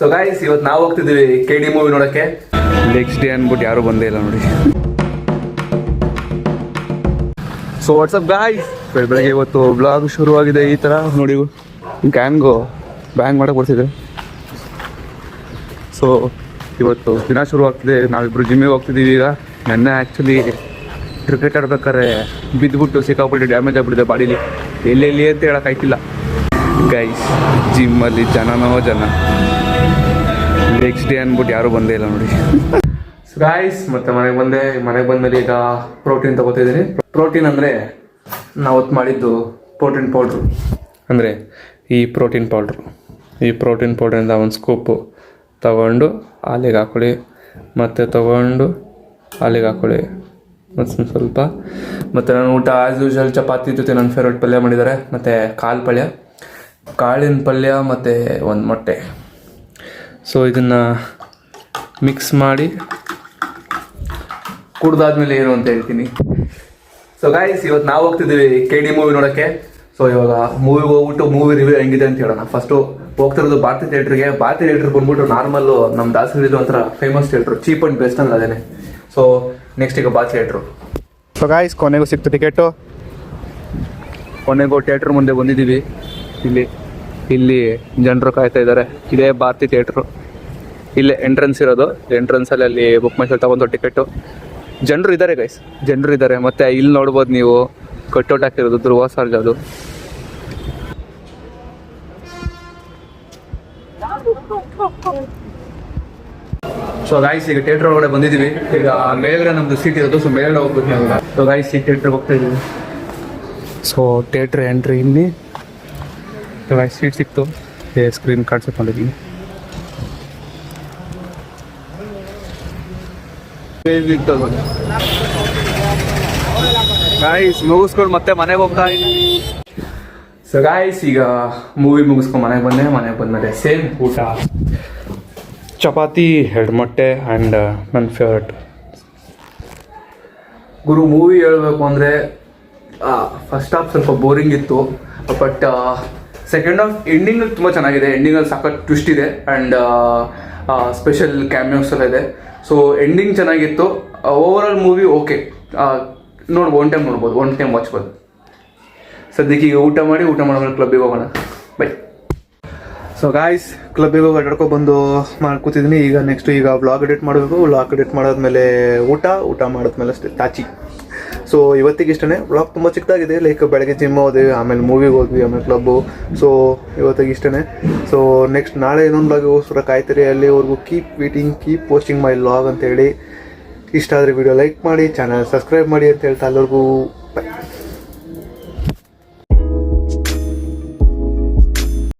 So guys, ಇವತ್ತು ನಾವು ಹೋಗ್ತಿದ್ದೀವಿ KD movie ನೋಡಕ್ಕೆ. ನೆಕ್ಸ್ಟ್ ಡೇ ಅನ್ಬಿಟ್ಟು ಯಾರು ಬಂದೇ ಇಲ್ಲ ನೋಡಿ. ಸೊ ವಾಟ್ಸಪ್ ಗಾಯ್ಸ್, ಬೆಳಗ್ಗೆ ಇವತ್ತು ಬ್ಲಾಗ್ ಶುರುವಾಗಿದೆ. ಈ ಥರ ನೋಡಿ, ಗ್ಯಾಂಗು ಬ್ಯಾಂಗ್ ಮಾಡಕ್ಕೆ ಬರ್ತಿದೆ. ಸೊ ಇವತ್ತು ದಿನ ಶುರುವಾಗ್ತಿದೆ. ನಾವಿಬ್ಬರು ಜಿಮ್ಮಿಗೆ ಹೋಗ್ತಿದ್ದೀವಿ ಈಗ. ನೆನ್ನೆ ಆ್ಯಕ್ಚುಲಿ ಕ್ರಿಕೆಟ್ ಆಡ್ಬೇಕಾದ್ರೆ ಬಿದ್ದುಬಿಟ್ಟು ಸಿಕ್ಕಾಪಟ್ಟೆ ಡ್ಯಾಮೇಜ್ ಆಗಿಬಿಟ್ಟಿದೆ ಬಾಡೀಲಿ. ಎಲ್ಲೆಲ್ಲಿ ಅಂತ ಹೇಳೋಕ್ಕಾಯ್ತಿಲ್ಲ ಗೈಸ್. ಜಿಮ್ಮಲ್ಲಿ ಜನನೋ ಜನ. ನೆಕ್ಸ್ಟ್ ಡೇ ಅಂದ್ಬಿಟ್ಟು ಯಾರೂ ಬಂದೇ ಇಲ್ಲ ನೋಡಿ. ಗೈಸ್, ಮತ್ತೆ ಮನೆಗೆ ಬಂದಮೇಲೆ ಈಗ ಪ್ರೋಟೀನ್ ತೊಗೋತಿದ್ದೀನಿ. ಪ್ರೋಟೀನ್ ಅಂದರೆ ನಾವು ಹೊತ್ತು ಮಾಡಿದ್ದು ಪ್ರೋಟೀನ್ ಪೌಡ್ರು, ಅಂದರೆ ಈ ಪ್ರೋಟೀನ್ ಪೌಡ್ರಿಂದ ಒಂದು ಸ್ಕೂಪು ತಗೊಂಡು ಹಾಲಿಗೆ ಹಾಕೊಳ್ಳಿ, ಮತ್ತು ತೊಗೊಂಡು ಹಾಲಿಗೆ ಹಾಕೊಳ್ಳಿ, ಮತ್ತು ಸ್ವಲ್ಪ. ಮತ್ತು ನಾನು ಊಟ ಆ್ಯಸ್ ಯೂಶುವಲ್ ಚಪಾತಿ ಜೊತೆ ನನ್ನ ಫೇವ್ರೇಟ್ ಪಲ್ಯ ಮಾಡಿದ್ದಾರೆ, ಮತ್ತು ಕಾಳಿನ ಪಲ್ಯ ಮತ್ತು ಒಂದು ಮೊಟ್ಟೆ. ಸೊ ಇದನ್ನು ಮಿಕ್ಸ್ ಮಾಡಿ ಕುಡ್ದಾದ್ಮೇಲೆ ಏನು ಅಂತ ಹೇಳ್ತೀನಿ. ಸೊ ಗೈಸ್, ಇವತ್ತು ನಾವು ಹೋಗ್ತಿದ್ದೀವಿ KD ಮೂವಿ ನೋಡೋಕ್ಕೆ. ಸೊ ಇವಾಗ ಮೂವಿಗೆ ಹೋಗ್ಬಿಟ್ಟು ಮೂವಿ ರಿವ್ಯೂ ಹೆಂಗಿದೆ ಅಂತ ಹೇಳೋಣ. ಫಸ್ಟು ಹೋಗ್ತಿರೋದು ಭಾರತಿ ಥಿಯೇಟ್ರಿಗೆ. ಭಾರತಿ ಥಿಯೇಟ್ರಿಗೆ ಬಂದ್ಬಿಟ್ಟು ನಾರ್ಮಲ್ಲು ನಮ್ಮ ದಾಸರಿದು ಒಂಥರ famous theatre, cheap and best ಅಂದ್ರೆ ಅದೇನೆ. ಸೊ ನೆಕ್ಸ್ಟ್ ಈಗ ಭಾರತಿ ಥಿಯೇಟ್ರು. ಸೊ ಗೈಸ್, ಕೊನೆಗೂ ಸಿಕ್ತು ಟಿಕೆಟು. ಕೊನೆಗೂ ಥಿಯೇಟ್ರ್ ಮುಂದೆ ಬಂದಿದ್ದೀವಿ. ಇಲ್ಲಿ ಜನರು ಕಾಯ್ತಾ ಇದ್ದಾರೆ. ಇದೇ ಭಾರತಿ ಥಿಯೇಟ್ರು. ಇಲ್ಲೇ ಎಂಟ್ರೆನ್ಸ್ ಇರೋದು. ಎಂಟ್ರೆನ್ಸಲ್ಲಿ ಅಲ್ಲಿ ಬುಕ್ ಮೈ ತಗೊಂಡು ಟಿಕೆಟು. ಜನರು ಇದ್ದಾರೆ. ಮತ್ತು ಇಲ್ಲಿ ನೋಡ್ಬೋದು ನೀವು, ಕಟ್ಔಟ್ ಹಾಕಿರೋದು ಧ್ರುವ ಸರ್ಜಾ ಅದು. ಸೊ ಗೈಸ್, ಈಗ ಥಿಯೇಟ್ರ್ ಒಳಗಡೆ ಬಂದಿದ್ದೀವಿ. ಈಗ ಮೇಲ್ಗಡೆ ನಮ್ಮದು ಸೀಟ್ ಇರೋದು. ಸೊ ಮೇಲ್ಗಡೆ ಹೋಗ್ಬೇಕು ನಾವು. ಸೊ ಗೈಸ್, ಈ ಥಿಯೇಟ್ರಿಗೆ ಹೋಗ್ತಾ ಇದ್ದೀವಿ. ಸೊ ಥಿಯೇಟ್ರ್ ಎಂಟ್ರಿ ಇಲ್ಲಿ. ಸೊ ಗೈಸ್, ಸೀಟ್ ಸಿಕ್ತು. ಸ್ಕ್ರೀನ್ ಕಾಣಿಸ್ಕೊಂಡಿದ್ದೀನಿ. ಗೈಸ್, ಮುಗಿಸ್ಕೊಂಡು ಮತ್ತೆ ಮನೆಗೆ ಹೋಗ್ತಾ ಇದ್ದೀನಿ. ಸೊ ಗೈಸ್, ಈಗ ಮೂವಿ ಮುಗಿಸ್ಕೊಂಡು ಮನೆಗೆ ಬಂದಮೇಲೆ ಸೇಮ್ ಊಟ, ಚಪಾತಿ, 2 ಮೊಟ್ಟೆ ಆ್ಯಂಡ್ ನನ್ನ ಫೇವ್ರೆಟ್ ಗುರು. ಮೂವಿ ಹೇಳಬೇಕು ಅಂದರೆ ಫಸ್ಟ್ ಹಾಫ್ ಸ್ವಲ್ಪ ಬೋರಿಂಗ್ ಇತ್ತು, ಬಟ್ ಸೆಕೆಂಡ್ ಹಾಫ್ ಎಂಡಿಂಗ್ ತುಂಬ ಚೆನ್ನಾಗಿದೆ. ಎಂಡಿಂಗಲ್ಲಿ ಸಾಕಷ್ಟು ಟ್ವಿಸ್ಟ್ ಇದೆ ಆ್ಯಂಡ್ ಸ್ಪೆಷಲ್ ಕ್ಯಾಮಿಯೋಸ್ ಎಲ್ಲ ಇದೆ. ಸೊ ಎಂಡಿಂಗ್ ಚೆನ್ನಾಗಿತ್ತು. Overall movie okay, one time ವಾಚ್ಬೋದು. ಸದ್ಯಕ್ಕೆ ಈಗ ಊಟ ಮಾಡೋಣ, ಕ್ಲಬ್ಬಿಗೆ ಹೋಗೋಣ. ಬೈ. ಸೊ ಗಾಯ್ಸ್, ಕ್ಲಬ್ಬಿಗೆ ಹೋಗಿ ಅಡ್ಕೊಬಂದು ಮಾಡ್ಕೊತಿದ್ದೀನಿ. ಈಗ ನೆಕ್ಸ್ಟ್ ವ್ಲಾಗ್ ಎಡಿಟ್ ಮಾಡಬೇಕು. ವ್ಲಾಗ್ ಎಡಿಟ್ ಮಾಡಾದ್ಮೇಲೆ ಊಟ ಮಾಡಿದ್ಮೇಲೆ ಅಷ್ಟೇ ತಾಚಿ. ಸೊ ಇವತ್ತಿಗೆ ಇಷ್ಟೇ. ವ್ಲಾಗ್ ತುಂಬ ಚಿಕ್ಕದಾಗಿದೆ. ಲೈಕ್ ಬೆಳಗ್ಗೆ ಜಿಮ್ ಹೋದ್ವಿ, ಆಮೇಲೆ ಮೂವಿಗೆ ಹೋದ್ವಿ, ಆಮೇಲೆ ಕ್ಲಬ್ಬು. ಸೊ ಇವತ್ತಿಗೆ ಇಷ್ಟೇ. ಸೊ ನೆಕ್ಸ್ಟ್ ನಾಳೆ ಇನ್ನೊಂದು ವ್ಲಾಗಿಗೋಸ್ಕರ ಕಾಯ್ತೀರಿ. ಅಲ್ಲಿವರೆಗೂ ಕೀಪ್ ಪೋಸ್ಟಿಂಗ್ ಮೈ ವ್ಲಾಗ್ ಅಂತೇಳಿ. ಇಷ್ಟ ಆದರೆ ವಿಡಿಯೋ ಲೈಕ್ ಮಾಡಿ, ಚಾನಲ್ ಸಬ್ಸ್ಕ್ರೈಬ್ ಮಾಡಿ ಅಂತ ಹೇಳ್ತಾ ಎಲ್ಲರಿಗೂ